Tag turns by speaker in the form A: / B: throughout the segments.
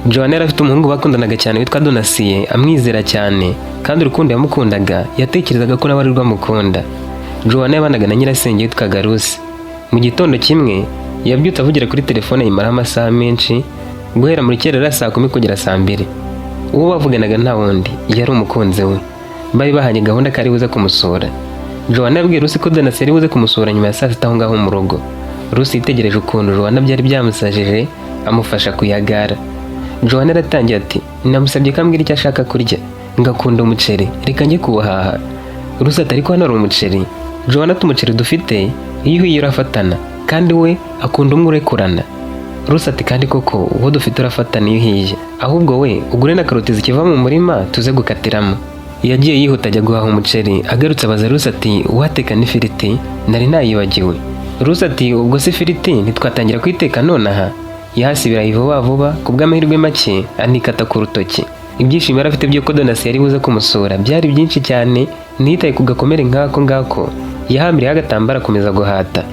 A: Joanna yari afite umuhungu bakundanaga cyane witwa Donatien, amwizera cyane kandi urukundo yamukundaga yatekerezaga ko nawe ari rwamukunda. Joanna yabanaga na nyirasenge witwaga Rusi. Mu gitondo kimwe yabyutse avugira kuri telefone yimara amasaha menshi guhera muri kerera saa 10 kugera saa 2. Uwo bavuganaga nta wundi yari umukunzi we. Bari bahanye gahunda ko ari buze kumusura. Joanna yabwiye Rusi ko Donatien ari buze kumusura nyuma ya saa 6 aho ngaho mu rugo. Rusi yitegereje ukuntu Joanna byari byamusajije amufasha kuyagara. Joanna aratangiye ati namusabye kambwira icyo ashaka kurya, ngakunda umuceri, reka njye kuwuhaha. Rusi ati ariko hano ari umuceri. Joanna ati umuceri dufite iyo uhiye urafatana kandi we akunda umwe urekurana. Rusi ati kandi koko uwo dufite urafatana iyo uhiye, ahubwo we ugure na karoti zikiva mu murima tuze gukatiramo. Yagiye yihuta ajya guhaha umuceri, agarutse abaza Rusi ati wateka n'ifiriti, nari nayibagiwe. Rusi ati ubwo se ifiriti ntitwatangira kuyiteka nonaha? Yahasi birayivuba vuba kubw'amahirwe make anikata ku rutoki. Ibyishimo yari afite byo ko Donatien yari buze kumusura byari byinshi cyane, ntiyitaye ku gakomere nk'ako ngako. Yahambiriye agatambara akomeza guhata.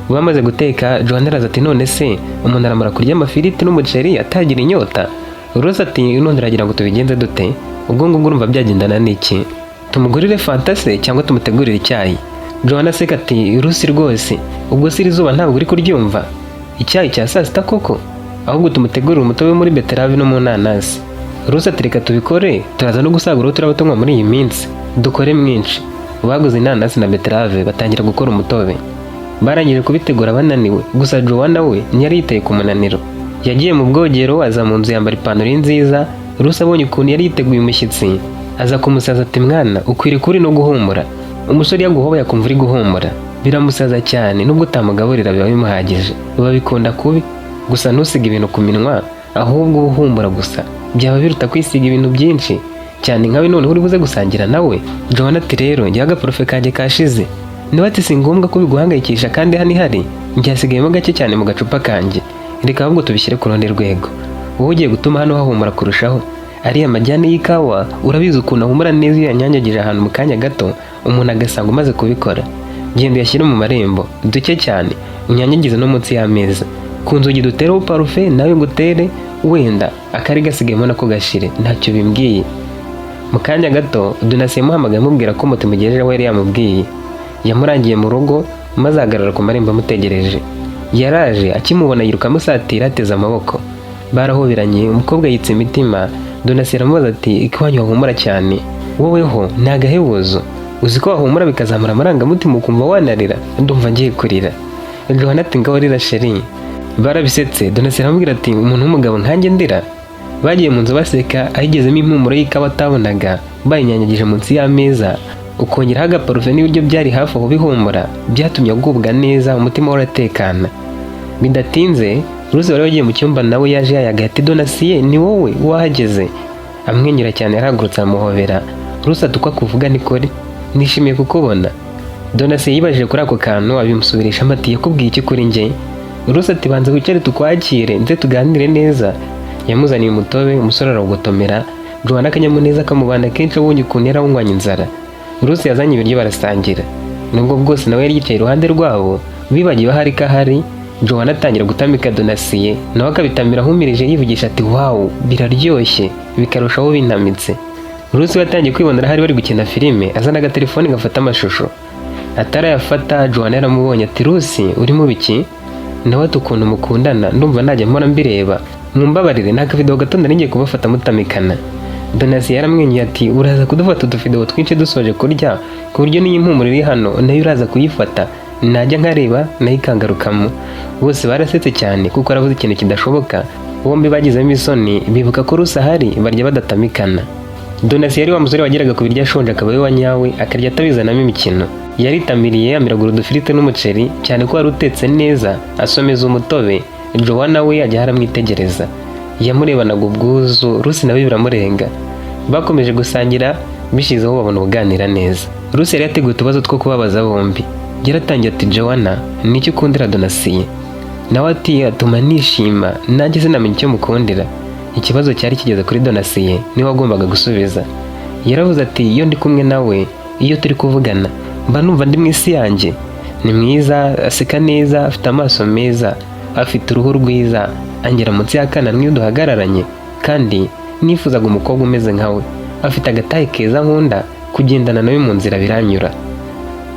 A: Bamaze guteka, Joanna araza ati none se umuntu aramara kurya amafiriti n'umuceri atagira inyota? Rusi ati none uragira ngo tubigenze dute? Ubwo ngubwo urumva byagendana n'iki? Tumugurire fanta se cyangwa tumutegurire icyayi? Joanna aseka ati Rusi rwose ubwo se izuba ntabwo uri kuryumva? Icyayi cya saa 6 koko? Ahubwo tumutegurire umutobe muri beterave no mu nanasi. Rusi ati reka tubikore, turaza no gusagura turaba tunywa muri iyi minsi, dukore mwinshi. Baguze inanasi na beterave batangira gukora umutobe. Barangije kubitegura bananiwe, gusa Joanna we ntiyari yitaye ku munaniro. Yagiye mu bwogero aza mu nzu yambara ipantaro nziza. Rusi abonye ukuntu yari yiteguye umushyitsi aza kumusaza ati mwana ukwiriye kuri no guhumura. Umusore yaguhoba yakumva uri guhumura biramusaza cyane, nubwo utamugaburira biba bimuhagije. Babikunda kubi, gusa ntusige ibintu ku minwa ahubwo uhumura gusa, byaba biruta kwisiga ibintu byinshi cyane nkawe none uri buze gusangira nawe. Joanna ati rero njya agaprofe kanjye kashize, niba ati si ngombwa ko biguhangayikisha kandi hano ihari njyasigayemo gake cyane mu gacupa kanjye, reka ahubwo tubishyire ku rundi rwego. Wowe ugiye gutuma hano hahumura kurushaho. Ariya majyane y'ikawa urabizi ukuntu ahumura neza iyo yanyanyagije ahantu mu kanya gato umuntu agasanga umaze kubikora. Genda uyashyire mu marembo duke cyane unyanyagize no munsi y'ameza. Ku nzugi dutereho parufe nawe ngutere wenda akari gasigayemo nako gashire, ntacyo bimbwiye. Mu kanya gato Donatien yamuhamagaye amubwira ko moto imugejeje aho yari yamubwiye. Yamurangiye mu rugo maze ahagarara ku marembo amutegereje. Yaraje akimubona yiruka amusatira ateze amaboko. Barahoberanye, umukobwa yitse imitima. Donatien aramubaza ati ikiwanyu wahumura cyane, woweho ni agahebuzo, uzi ko wahumura bikazamura amarangamutima ukumva wanarira? Ndumva ngiye kurira. Joanna ati ngaho rira sheri. Barabisetse. Donatien aramubwira ati umuntu w'umugabo nkanjye ndira? Bagiye mu nzu baseka, ayigezemo impumuro y'ikawa atabonaga bayinyanyagije munsi y'ameza, ukongeraho agaparufe n'ibiryo byari hafi aho bihumura, byatumye agubwa neza, umutima we uratekana. Bidatinze Rusi wari wagiye mu cyumba nawe yaje yayaga ati Donatien ni wowe wahageze? Amwenyura cyane yaragurutse amuhobera. Rusi ati uko akuvuga nikore, nishimiye kukubona. Donatien yibajije kuri ako kantu abimusubirisha amati yakubwiye iki kuri njye? Rusi ati banza wicare tukwakire ndetse tuganire neza. Yamuzaniye umutobe, umusore arawugotomera. Joanna akanyamuneza kamubana kenshi abonye ukuntu yarawunywanye inzara. Rusi yazanye ibiryo barasangira. Nubwo bwose nawe yari yicaye iruhande rwabo bibagiwe ahari kahari. Joanna atangira gutamika Donatien nawe akabitamira ahumirije yivugisha ati wow biraryoshye bikarushaho binamitse. Rusi watangiye kwibonera hari bari gukina filime, azana agatelefone gafata amashusho. Atarayafata Joanna yaramubonye ati Rusi uri mu biki? Nawe tukuntu mukundana ndumva najya mpora mbireba, mumbabarire nta kavidewo gato ngiye kubafata mutamikana. Donatien yaramwenyuye ati uraza kudufata utuvidewo twinshi dusoje kurya ku buryo n'iyi mpumuro iri hano nayo uraza kuyifata, najya nkareba nayo ikangarukamo. Bose barasetse cyane kuko aravuze ikintu kidashoboka. Bombi bagizemo isoni bibuka ko Rusi ahari barya badatamikana. Donatien yari wa musore wageraga ku biryo ashonje akaba we wanyawe akarya atabizanamo imikino. Yaritamiriye amiragura udufirite n'umuceri cyane ko wari utetse neza, asomeza umutobe. Joanna we ajya haramwitegereza, yamurebanaga ubwuzu. Rusi nawe biramurenga. Bakomeje gusangira bishizeho babona ubuganira neza. Rusi yari yateguye utubazo two kubabaza bombi. Yaratangiye ati Joanna niki ukundira Donatien? Nawe ati atuma nishima nanjye sinamenye icyo mukundira. Ikibazo cyari kigeze kuri Donatien niwe wagombaga gusubiza. Yaravuze ati iyo ndi kumwe nawe, iyo turi kuvugana mba numva ndi mu isi yanjye. Ni mwiza, aseka neza, afite amaso meza, afite uruhu rwiza, angera munsi y'akana niyo duhagararanye kandi nifuzaga umukobwa umeze nkawe, afite agatahe keza nkunda, kugendana nawe mu nzira biranyura.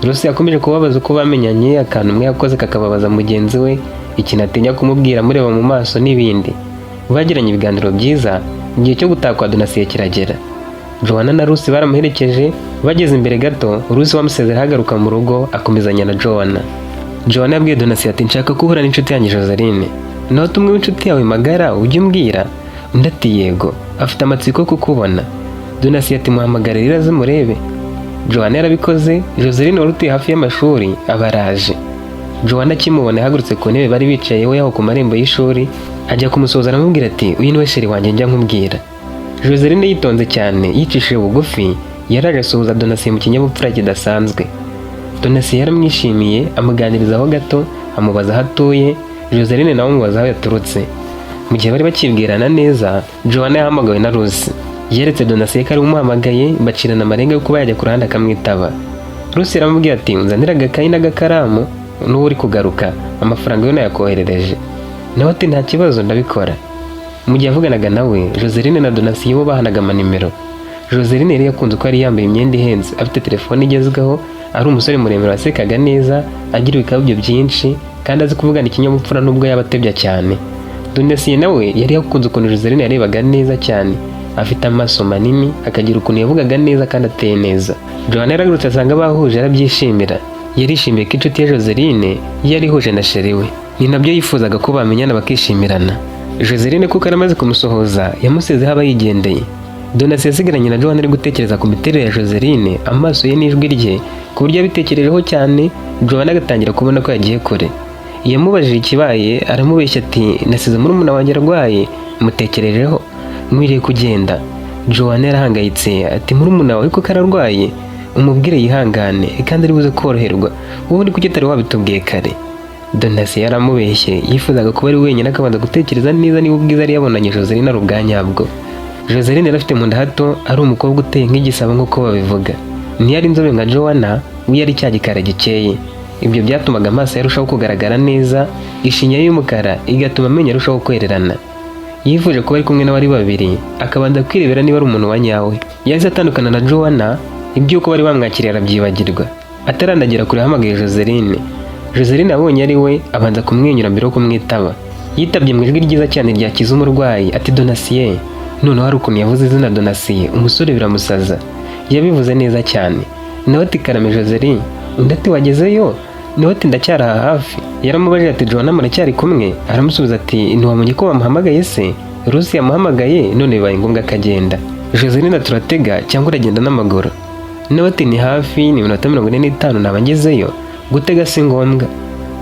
A: Rusi yakomeje kubabaza uko bamenyanye, akantu umwe yakoze kakababaza mugenzi we, ikintu atinya kumubwira mureba mu maso n'ibindi. Bagiranye ibiganiro byiza, igihe cyo gutaha kwa Donatien kiragera. Joanna na Rusi baramuherekeje, bageze imbere gato Rusi wamusezera hagaruka mu rugo akomezanya na Joanna. Joanna yabwiye Donatien ati nshaka guhura n'inshuti yanjye Joseline, naho tumwe w'inshuti yawe magara ujye umbwira. Undi ati yego, afite amatsiko kukubona. Donatien ati muhamagare rero aze murebe. Joanna yarabikoze, Joseline wari utuye hafi y'amashuri abaraje. Joanna akimubona yahagurutse ku ntebe bari bicayeho yaho ku marembo y'ishuri, ajya kumusoza aramubwira ati uyu niwe sheri wanjye njya nkubwira. Joseline yitonze cyane yicishije bugufi, yaraje asuhuza Donatien mu kinyabupfura kidasanzwe. Donatien yaramwishimiye, amuganirizaho gato, amubaza aho atuye. Joseline nawe amubaza aho yaturutse. Mu gihe bari bakibwirana neza, Joanna yahamagawe na Rusi. Yeretse Donatien ko ari umuhamagaye, bacirana amarenga yo kuba yajya ku ruhande akamwitaba. Rusi aramubwira ati unzanira agakayi n'agakaramu, n'ubu uri kugaruka amafaranga yo nayakoherereje. Nawe ati nta kibazo ndabikora. Mu gihe yavuganaga nawe, Joseline na Donatien bo bahanaga amanimero. Joseline yari yakunze ko yari yambaye imyenda ihenze, afite telefone igezweho, ari umusore muremure wasekaga neza, agira ibikabyo byinshi kandi azi kuvugana ikinyabupfura nubwo yaba atebya cyane. Donatien nawe yari yakunze ukuntu Joseline yarebaga neza cyane, afite amaso manini, akagira ukuntu yavugaga neza kandi ateye neza. Joanna yaragurutse asanga bahuje arabyishimira. Yarishimiye ko inshuti ya Joseline yari ihuje na sheri we, ni nabyo yifuzaga ko bamenyana bakishimirana. Joseline kuko aramaze kumusohoza yamusezeho aba yigendeye. Donatien yasigaranye na Joanna ari gutekereza ku miterere ya Joseline, amaso ye n'ijwi rye, ku buryo yabitekerejeho cyane. Joanna agatangira kubona ko yagiye kure. Yamubajije ikibaye, aramubeshya ati nasize murumuna wanjye arwaye, mutekerejeho mwiriye kugenda. Joanna yarahangayitse ati murumuna wawe kuko ararwaye, umubwire yihangane kandi ari buze koroherwa, wowe uri kuki utari wabitubwiye kare. Donatien yaramubeshye, yifuzaga kuba ari wenyine akabanza gutekereza neza niba ubwiza yari yabonanye Joseline ari ubwa nyabwo. Joseline yari afite mu nda hato, ari umukobwa uteye nk'igisabo nk'uko babivuga. Ntiyari inzobe nka Joanna, we yari cya gikara gikeye. Ibyo byatumaga amaso yarushaho kugaragara neza, ishinya y'umukara igatuma amenyo arushaho kwererana. Yifuje kuba ari kumwe n'abari babiri, akabanza kwirebera niba ari umuntu wa nyawe. Yahise atandukana na Joanna, iby'uko bari bamwakiriye arabyibagirwa. Ataranagera kure ahamagaye Joseline. Joseline abonye ari we, abanza kumwenyura mbere yo kumwitaba. Yitabye mu ijwi ryiza cyane ryakiza umurwayi ati Donatien. Noneho hari ukuntu yavuze izina Donatien, umusore biramusaza. Yabivuze neza cyane. Nawe ati karame Joseline. Undi ati wagezeyo? Nawe ati ndacyari aha hafi. Yaramubajije ati Joanna muracyari kumwe? Aramusubiza ati ntiwamenye ko bamuhamagaye se? Rusi yamuhamagaye none bibaye ngombwa akagenda. Joseline turatega cyangwa uragenda n'amaguru? Nawe ati ni hafi, ni minota 45 naba ngezeyo. Gutega si ngombwa.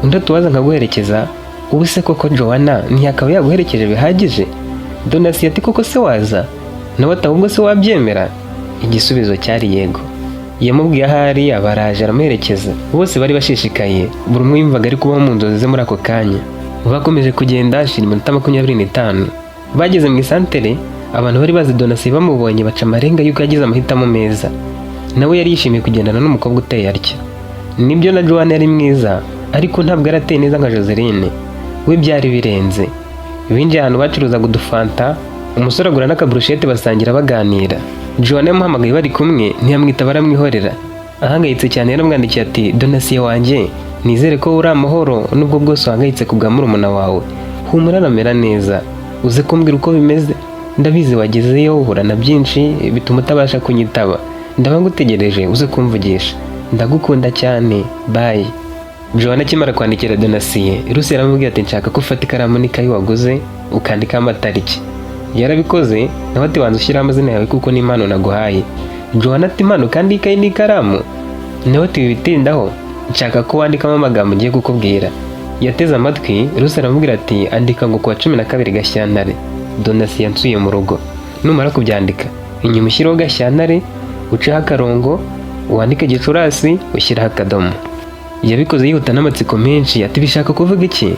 A: Undi atubaza nkaguherekeza? Ubu se koko Joanna ntiyakaba yaguherekeje bihagije? Donatien ati koko se waza? Nawe ati ahubwo se wabyemera? Igisubizo cyari yego. Yamubwiye ahari, abaraje aramuherekeza. Bose bari bashishikaye, buri umwe yumvaga ari kubaho mu nzozi ze muri ako kanya. Bakomeje kugenda hashira iminota 25. Bageze mu isantere, abantu bari bazi Donatien bamubonye baca amarenga yuko yagize amahitamo meza. Nawe yari yishimiye kugendana n'umukobwa uteye atya. Nibyo na Joanna yari mwiza, ariko ntabwo yarateye neza nka Joseline. We byari birenze. Binjiye ahantu bacuruzaga udufanta, umusore agura n'akaburushete basangira baganira. Joanna yamuhamagaye bari kumwe, ntiyamwita baramwihorera. Ahangayitse cyane yaramwandikiye ati Donatien wanjye, nizere ko uri amahoro nubwo bwose wahangayitse ku bwa murumuna wawe. Humura aramera neza, uze kumbwira uko bimeze. Ndabizi wagezeyo uhura na byinshi bituma utabasha kunyitaba. Ndaba ngutegereje uze kumvugisha. Ndagukunda cyane, bye. Joanna akimara kwandikira Donatien, Rusi yaramubwiye ati nshaka ko ufata ikaramu n'ikayi waguze ukandika amatariki. Yarabikoze, nawe ati wanza ushyiraho amazina yawe kuko ni impano naguhaye. Joanna ati impano kandi ikayi n'ikaramu? Nawe ati bitindaho, nshaka ko wandikamo amagambo ngiye kukubwira. Yateze amatwi, Rusi aramubwira ati andika ngo kuwa 12 Gashyantare. Donatien yansuye mu rugo. Numara kubyandika, inyuma ushyiraho Gashyantare, uceho akarongo, wandike Gicurasi, ushyiraho akadomo. Yabikoze yihuta n'amatsiko menshi ati bishaka kuvuga iki?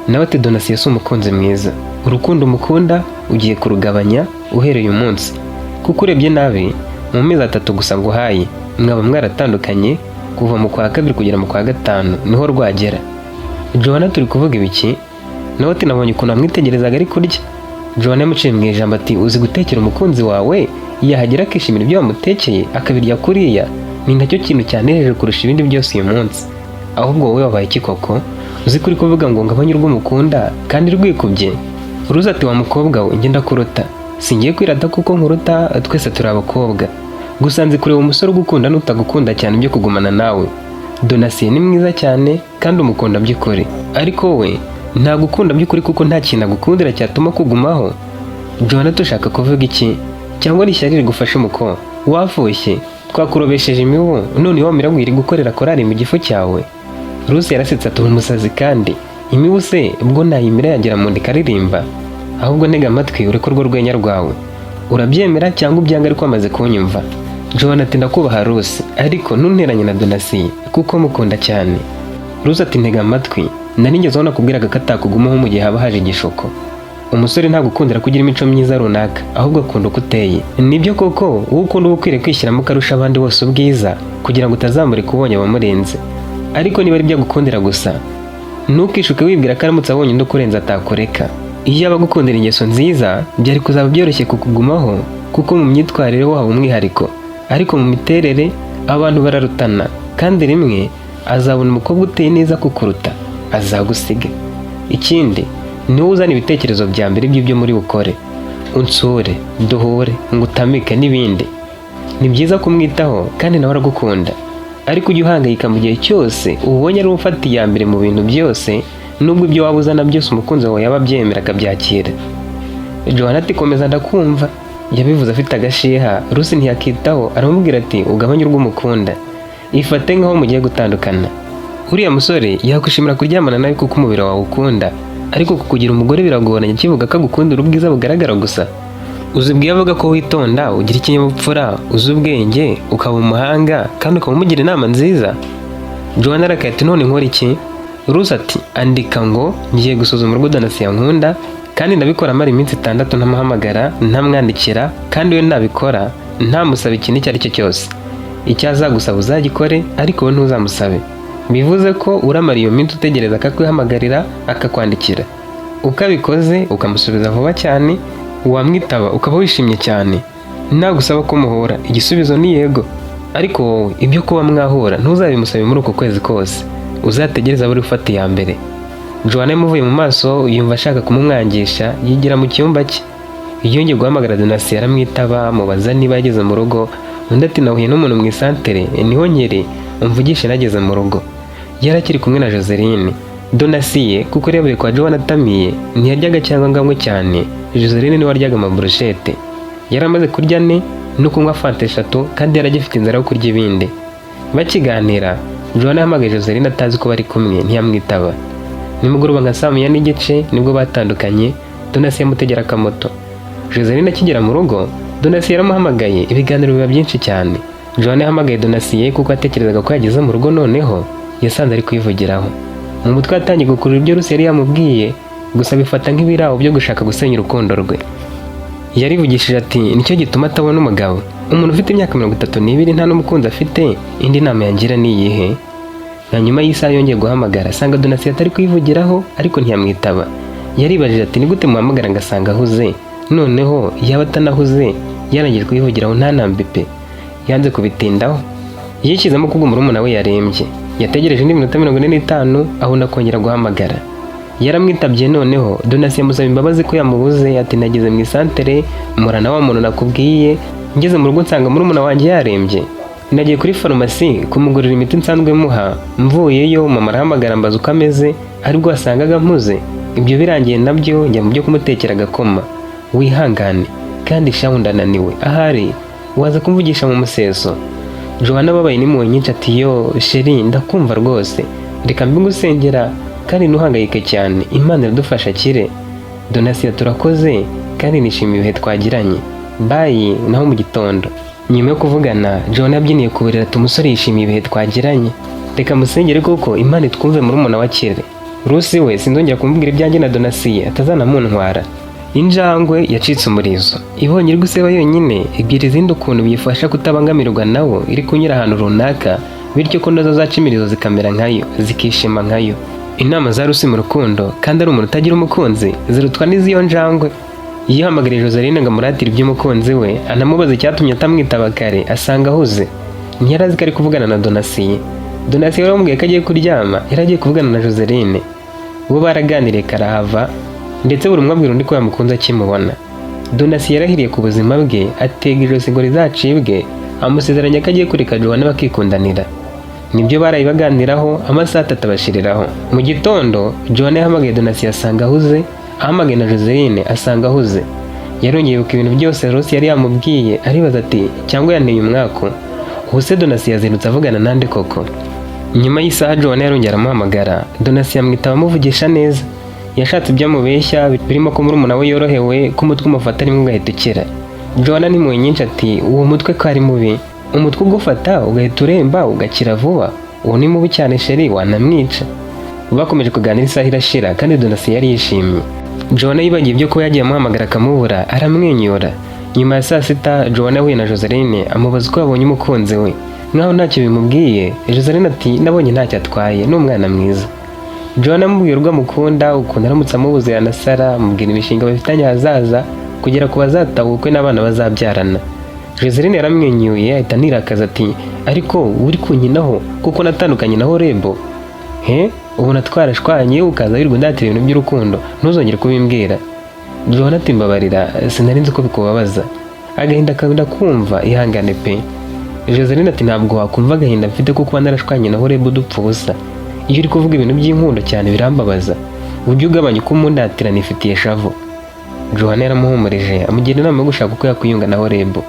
A: Nawe ati Donatien si umukunzi mwiza. Urukundo umukunda ugiye kurugabanya uhereye umunsi. Kuko urebye nabi, mu mezi 3 gusa nguhaye, mwaba mwaratandukanye kuva mu kwa 2 kugera mu kwa 5 niho rwagera. Joanna turi kuvuga ibiki? Nawe ati nabonye ukuntu amwitegerezaga ari kurya. Joanna yamuciye mu ijambo ati uzi gutekera umukunzi wawe yahagera akishimira ibyo wamutekeye akabirya kuriya, ni nacyo kintu cyanejeje kurusha ibindi byose uyu munsi. Ahubwo wowe wabaye iki koko? Uzi kuri kuvuga ngo ngabanye urwo mukunda kandi rwikubye? Ruzi ati wa mukobwa we njye ndakuruta, singiye kwirata kuko nkuruta, twese turi abakobwa, gusa nzi kureba umusore ugukunda n'utagukunda cyane byo kugumana nawe. Donatien ni mwiza cyane kandi umukunda by'ukuri, ariko we ntagukunda by'ukuri kuko nta kintu agukundira cyatuma kugumaho. Joanna tushaka kuvuga iki? Cyangwa ni ishyari rigufashe umuko? Wafushye twakurobesheje imibu none wamira iri gukorera korari mu gifu cyawe? Rusi yarasetse ati umusazi kandi imibu se ubwo nayimira yagera mu ndika aririmba? Ahubwo ntega amatwi ureko rwo rwenya rwawe, urabyemera cyangwa ubyanga ariko amaze kunyumva? Joanna ati ndakubaha Rusi, ariko ntunteranye na Donatien kuko mukunda cyane. Rusi ati ntega amatwi, nari ngezeho nakubwiraga ko atakugumaho mu gihe haba haje igishoko. Umusore ntagukundira kugira imico myiza runaka, ahubwo akunda uko uteye. Nibyo koko wowe ukunda uba ukwiriye kwishyiramo ukarusha abandi bose ubwiza kugira ngo utazamurika ubonye abamurenze. Ariko niba ari ibyo agukundira gusa, ntukishuke wibwira ko aramutse abonye undi ukurenza atakureka. Iyo abagukundira ingeso nziza byari kuzaba byoroshye kukugumaho kuko mu myitwarire ho haba umwihariko, ariko mu miterere abantu bararutana, kandi rimwe azabona umukobwa uteye neza kukuruta azagusiga. Ikindi ni wowe uzana ibitekerezo bya mbere by'ibyo muri bukore, unsure, duhure, ngutamike n'ibindi. Ni byiza kumwitaho kandi nawe aragukunda, ariko ujye uhangayika mu gihe cyose ubonye ari ufata iya mbere mu bintu byose, nubwo ibyo waba uzana byose umukunzi wawe yaba abyemera akabyakira. Joanna ati komeza ndakumva, yabivuze afite agashiha. Rusi ntiyakitaho, aramubwira ati ugabanye urw'umukunda, ifate nk'aho mugiye gutandukana. Uriya musore yakwishimira kuryamana nawe kuko umubiri wawe ukunda, ariko kukugira umugore biragoranye kivuga ko agukundira ubwiza bugaragara gusa. Uzi ubwiye avuga ko witonda, ugira ikinyabupfura, uzi ubwenge, ukaba umuhanga kandi ukaba umugira inama nziza. Joanna arakaye ati none nkora iki? Rusi ati andika ngo ngiye gusuzuma urwo Donatien nkunda, kandi ndabikora amara iminsi 6 ntamuhamagara ntamwandikira, kandi we nabikora ntamusaba ikintu icyo ari cyo cyose. Icyo azagusaba uzagikore, ariko we ntuzamusabe. Bivuze ko uramara iyo minsi utegereza akakwihamagarira akakwandikira. Ukabikoze ukamusubiza vuba cyane, wamwitaba ukaba wishimye cyane. Nagusaba ko muhura, igisubizo ni yego. Ariko wowe ibyo kuba mwahura ntuzabimusabe muri uko kwezi kose, uzategereza buri ufata iya mbere. Joanna yamuvuye mu maso yumva ashaka kumumwangisha, yigira mu cyumba cye. Yongeye guhamagara Donatien aramwitaba, mubaza niba yageze mu rugo. Undi ati nahuye n'umuntu mu isantere, niho nkiri, umvugishe nageze mu rugo. Yarakiri kumwe na Joseline. Donatien kuko yavuye kwa Joanna atamiye, ntiyaryaga cyangwa nganywe cyane. Joseline niwe waryaga amaburushete. Yaramaze kurya ne no kunywa fanta 3 kandi yaragifite inzara yo kurya ibindi. Bakiganira, Joanna yahamagaye Joseline atazi ko bari kumwe, ntiyamwitaba. Nimugoroba nka saa 9:30 nibwo batandukanye. Donatien yamutegera akamoto. Joseline akigera mu rugo, Donatien yaramuhamagaye, ibiganiro biba byinshi cyane. Joanna yahamagaye Donatien kuko atekerezaga ko yageze mu rugo, noneho yasanze ari kwivugiraho. Mu mutwe yatangiye gukurura ibyo Rusi yari yamubwiye, gusa bifata nk'ibiraho byo gushaka gusenya urukundo rwe. Yarivugishije ati nicyo gituma atabona umugabo. Umuntu ufite imyaka 32 nta n'umukunzi afite, indi nama yangira ni iyihe? Na nyuma y'isaha yongeye guhamagara, asanga Donatien atari kwivugiraho, ariko ntiyamwitaba. Yaribajije ati ni gute muhamagara ngasanga ahuze? Noneho yaba atanahuze yarangije kwivugiraho nta nambipe. Yanze kubitindaho, yishyizemo kubwo murumuna we yarembye. Yategereje indi minota 45 abona kongera guhamagara. Yaramwitabye. Noneho Donatien amusaba imbabazi ko yamubuze, ati nageze mu isantere murana wa muntu nakubwiye, ngeze mu rugo nsanga murumuna wanjye yarembye. Nagiye kuri farumasi kumugurira imiti nsanzwe muha, mvuyeyo mama arahamagara mbaza uko ameze, aribwo wasangaga mpuze. Ibyo birangiye nabyo njya mu byo kumutekera agakoma. Wihangane kandi shaho ndananiwe, ahari waza kumvugisha mu museso. Joanna babaye n'impuhwe nyinshi ati yo sheri ndakumva rwose, reka mbigusengera kandi ntuhangayike cyane, Imana iradufasha kire. Donatien turakoze kandi nishimiye ibihe twagiranye, bye naho mu gitondo. Nyuma yo kuvugana, Joanna yabyiniye ku buriri ati umusore yishimiye ibihe twagiranye, reka musengere kuko Imana itwumve murumuna wa kire. Rusi we sinzongera kumubwira ibyanjye na Donatien atazanamuntwara. Injangwe yacitse umurizo, ibonye iri guseba yonyine ibwira izindi ukuntu biyifasha kutabangamirwa nawo iri kunyura ahantu runaka, bityo ko nazo zaca imirizo zikamera nkayo, zikishima nkayo. Inama za Rusi mu rukundo kandi ari umuntu utagira umukunzi zirutwa n'iz'iyo njangwe. yihamagariye Joseline ngo amuratire iby'umukunzi we, anamubaza icyatumye atamwitaba kare asanga ahuze. Ntiyari azi ko ari kuvugana na Donatien. Donatien wari wamubwiye ko agiye kuryama, yari agiye kuvugana na Joseline. Bo baraganiriye karahava, ndetse buri umwe abwira undi ko yamukunze akimubona. Donatien yarahiriye ku buzima bwe, atega ijosi ngo rizacibwe, amusezeranya ko agiye kureka Joanne bakikundanira. Nibyo barayibaganiraho, amasaha 3 abashiriraho. Mu gitondo Joanne yahamagaye Donatien asanga ahuze, ahamagaye na Joseline asanga ahuze. Yarongeye yuko ibintu byose Rose yari yamubwiye, aribaza ati cyangwa yanteye umwako. Ubuse Donatien yazindutse avugana nande koko. Nyuma y'isaha Joanne yarongera amuhamagara, Donatien amwitaba amuvugisha neza. Yashatse ibyamubeshya birimo ko murumuna we yorohewe, ko umutwe umufata rimwe ugahita ukira. Joanne ni mwe nyinshi ati uwo mutwe ko ari mubi, umutwe ugufata ugahita uremba ugakira vuba, uwo ni mubi cyane sheri, wanamwica. Bakomeje kuganira isaha irashira kandi Donatien yari yishimye. Joanne yibagiye ibyo ko yagiye amuhamagara akamubura, aramwenyura. Nyuma ya saa 6 Joanne ahuye na Joseline amubaza uko yabonye umukunzi we. Nkaho ntacyo bimubwiye, Joseline ati nabonye ntacyo atwaye, ni umwana mwiza. Joanne amubwira urwo amukunda, ukuntu aramutse amubuze yanasara, amubwira imishinga bafitanye hazaza kugera ku bazatabukwe n'abana bazabyarana. Joseline yaramwenyuye ahita anirakaza ati ariko uri kunyinaho kuko natandukanye naho Rebo. Ubu natwarashwanye ukaza wirirwa ndatira ibintu by'urukundo, ntuzongere kubimbwira. Joanne ati mbabarira, sinari nzi ko bikubabaza. Agahinda kabinda kumva, ihangane pe. Joseline ati ntabwo wakumva agahinda mfite kuko narashwanye naho Rebo dupfa ubusa. Iyo uri kuvuga ibintu by'inkundo cyane birambabaza, ujye ugabanya uko umundatira nifitiye shavu. Joanne yaramuhumurije amugira inama yo gushaka uko yakwiyunga naho Rebo.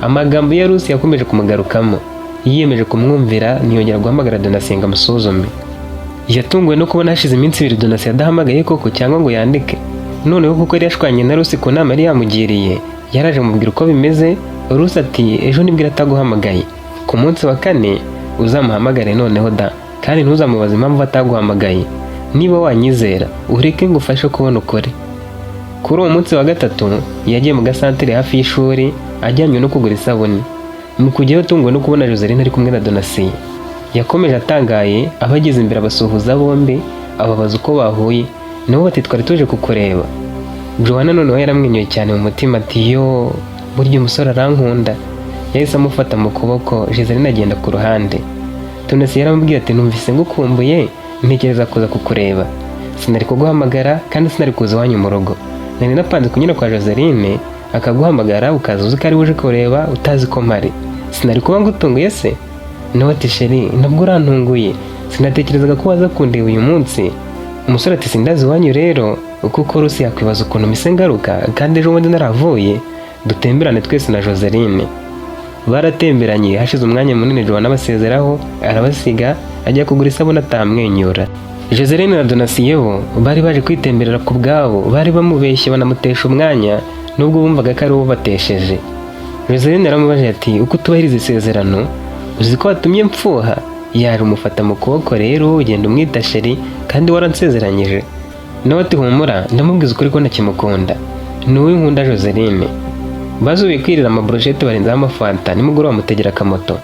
A: Amagambo ya Rusi yakomeje kumugarukamo, yiyemeje kumwumvira, ntiyongera guhamagara Donatien ngo amusuzume. Yatunguwe no kubona hashize iminsi 2 Donatien adahamagaye koko cyangwa ngo yandike. Noneho kuko yari yashwanye na Rusi ku nama yari yamugiriye, yaraje mubwira uko bimeze. Rusi ati ejo nibwira ataguhamagaye, ku munsi wa 4 uzamuhamagare noneho da, kandi ntuzamubaza impamvu ataguhamagaye. Niba wanyizera ureke ngo ufashe kubona ukore. Kuri uwo munsi wa 3 yagiye mu gasantere hafi y'ishuri, ajyanywe no kugura isabuni. Mu kujyayo tunguwe no kubona Joseline ari kumwe na Donatien. Yakomeje atangaye, abagize imbere abasuhuza bombi, ababaza uko bahuye, nabo bati twari tuje kukureba. Joanne noneho yaramwenyuye cyane mu mutima ati yo, burya umusore arankunda. Yahise amufata mu kuboko, Joseline agenda ku ruhande. Donatien yaramubwiye ati numvise ngukumbuye, ntekereza kuza kukureba. Sinari kuguhamagara kandi sinari kuza iwanyu mu rugo. Nari napanze kunyura kwa Joseline akaguhamagara ukaza uzi ko ari uje kureba utazi ko mpari. Sinari kuba ngutunguye se? Nawe ati sheri ntabwo urantunguye, sinatekerezaga ko waza kundeba uyu munsi. Umusore ati sindazi iwanyu rero, kuko Rusi yakwibaza ukuntu mise ngaruka kandi ejo bundi naravuye, dutemberane twese na Joseline. Baratemberanye hashize umwanya munini, Joanne abasezeraho arabasiga ajya kugura isabune atamwenyura. Joseline na Donatien bo bari baje kwitemberera ku bwabo, bari bamubeshye banamutesha umwanya nubwo bumvaga ko ari uwo batesheje. Joseline yaramubaje ati uko tubahiriza isezerano, uzi ko watumye mpfuha? Yaje umufata mu kuboko rero ugenda umwita sheri kandi waransezeranyije. Nawe ati humura, ndamubwiza ukuri ko nakimukunda, ni uwo nkunda Joseline. Bazubiye kwirira amabrochette barenzaho amafanta, nimugoroba bamutegera akamoto.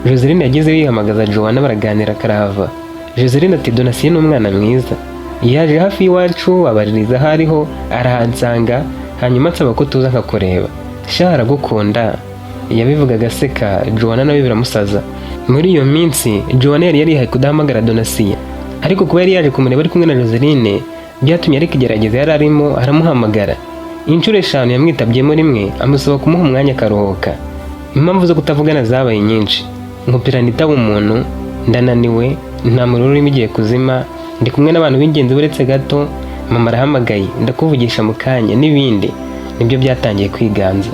A: Joseline yagize yihamagaza Joanne baraganira karahava. Joseline ati Donatien ni umwana mwiza, yaje hafi y'iwacu abaririza hariho arahansanga, hanyuma nsaba ko tuza nkakureba. Sha aragukunda, yabivuga agaseka. Joanne nawe biramusaza. Muri iyo minsi Joanne yari yarihaye kudahamagara Donatien, ariko kuba yari yaje kumureba ari kumwe na Joseline byatumye ariko igerageza yari arimo aramuhamagara. Inshuro 5 yamwitabyemo rimwe, amusaba kumuha umwanya akaruhuka. Impamvu zo kutavugana zabaye nyinshi, nkupira nitaba umuntu, ndananiwe, nta muriro urimo igiye kuzima, ndi kumwe n'abantu b'ingenzi buretse gato, mama arahamagaye, ndakuvugisha mu kanya n'ibindi. Nibyo byatangiye kwiganza.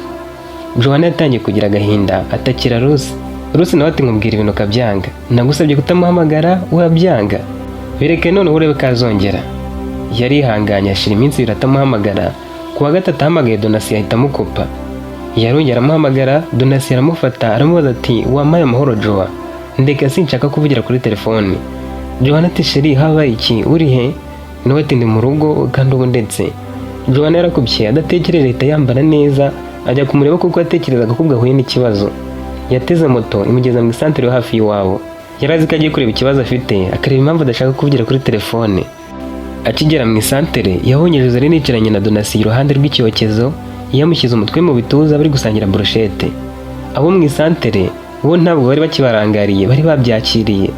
A: Joanne yatangiye kugira agahinda, atakira Rusi. Rusi nawe ati nkubwira ibintu kabyanga, nagusabye kutamuhamagara urabyanga, bireke none urebe kazongera. Yari ihanganye ashira iminsi 2 atamuhamagara. Kuwa 3 ahamagaye Donatien ahita amukupa. Yarongera amuhamagara, Donatien aramufata aramubaza ati wamaye amahoro Joa, ndeka sinshaka kuvugira kuri telefone. Joanne ati sheri habaye iki, uri he? Nawe ati ndi mu rugo kandi ubu ndetse. Joanne yarakubye adatekereje ahita yambara neza, ajya kumureba kuko yatekerezaga ko bwahuye n'ikibazo. Yateze moto imugeza mu santere yo hafi y'iwabo. Yarazi ko agiye kureba ikibazo afite, akareba impamvu adashaka kuvugira kuri telefone. Akigera mu isantere yabonye Joseline yicaranye na Donatien iruhande rw'icyokezo, yamushyize umutwe mu bituza bari gusangira brochette. Abo mu isantere bo ntabwo bari bakibarangariye, bari babyakiriye.